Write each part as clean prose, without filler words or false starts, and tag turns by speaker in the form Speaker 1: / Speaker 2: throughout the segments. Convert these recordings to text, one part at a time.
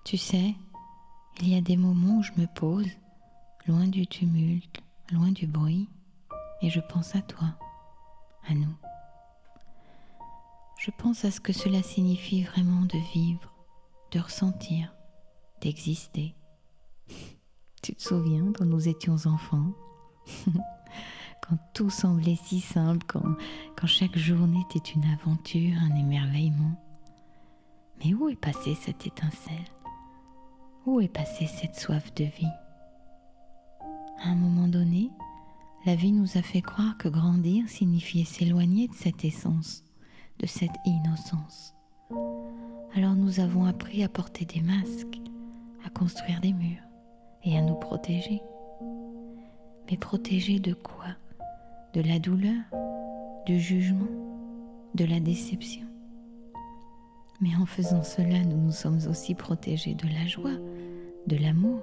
Speaker 1: Tu sais, il y a des moments où je me pose, loin du tumulte, loin du bruit, et je pense à toi, à nous. Je pense à ce que cela signifie vraiment de vivre, de ressentir, d'exister. Tu te souviens quand nous étions enfants? Quand tout semblait si simple, quand chaque journée était une aventure, un émerveillement. Mais où est passée cette étincelle? Où est passée cette soif de vie? À un moment donné, la vie nous a fait croire que grandir signifiait s'éloigner de cette essence, de cette innocence. Alors nous avons appris à porter des masques, à construire des murs et à nous protéger. Mais protéger de quoi? De la douleur, du jugement, de la déception. Mais en faisant cela, nous nous sommes aussi protégés de la joie, de l'amour,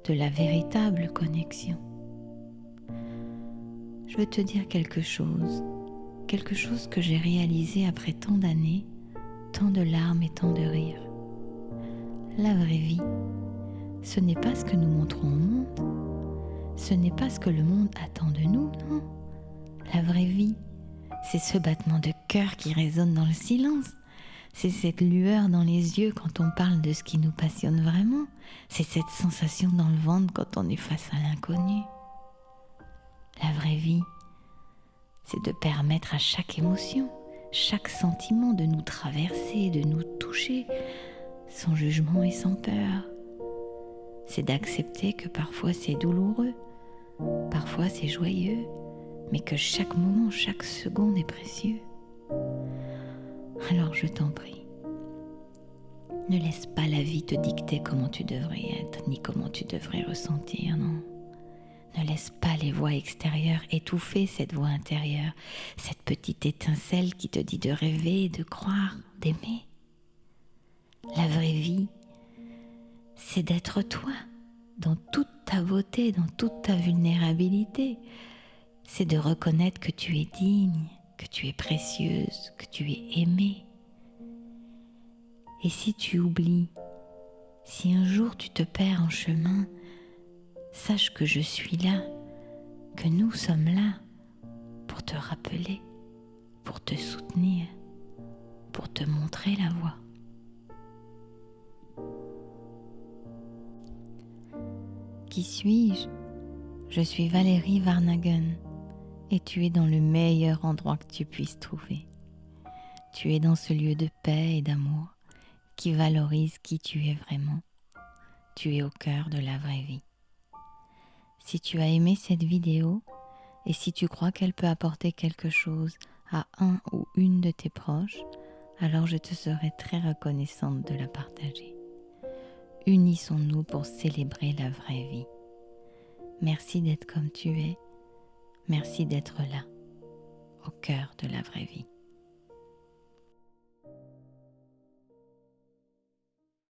Speaker 1: de la véritable connexion. Je veux te dire quelque chose que j'ai réalisé après tant d'années, tant de larmes et tant de rires. La vraie vie, ce n'est pas ce que nous montrons au monde, ce n'est pas ce que le monde attend de nous, non. La vraie vie, c'est ce battement de cœur qui résonne dans le silence. C'est cette lueur dans les yeux quand on parle de ce qui nous passionne vraiment. C'est cette sensation dans le ventre quand on est face à l'inconnu. La vraie vie, c'est de permettre à chaque émotion, chaque sentiment de nous traverser, de nous toucher, sans jugement et sans peur. C'est d'accepter que parfois c'est douloureux, parfois c'est joyeux, mais que chaque moment, chaque seconde est précieux. Alors je t'en prie, ne laisse pas la vie te dicter comment tu devrais être, ni comment tu devrais ressentir, non. Ne laisse pas les voix extérieures étouffer cette voix intérieure, cette petite étincelle qui te dit de rêver, de croire, d'aimer. La vraie vie, c'est d'être toi, dans toute ta beauté, dans toute ta vulnérabilité. C'est de reconnaître que tu es digne, que tu es précieuse, que tu es aimée. Et si tu oublies, si un jour tu te perds en chemin, sache que je suis là, que nous sommes là pour te rappeler, pour te soutenir, pour te montrer la voie. Qui suis-je? Je suis Valérie Varnhagen et tu es dans le meilleur endroit que tu puisses trouver. Tu es dans ce lieu de paix et d'amour qui valorise qui tu es vraiment. Tu es au cœur de la vraie vie. Si tu as aimé cette vidéo et si tu crois qu'elle peut apporter quelque chose à un ou une de tes proches, alors je te serai très reconnaissante de la partager. Unissons-nous pour célébrer la vraie vie. Merci d'être comme tu es. Merci d'être là, au cœur de la vraie vie.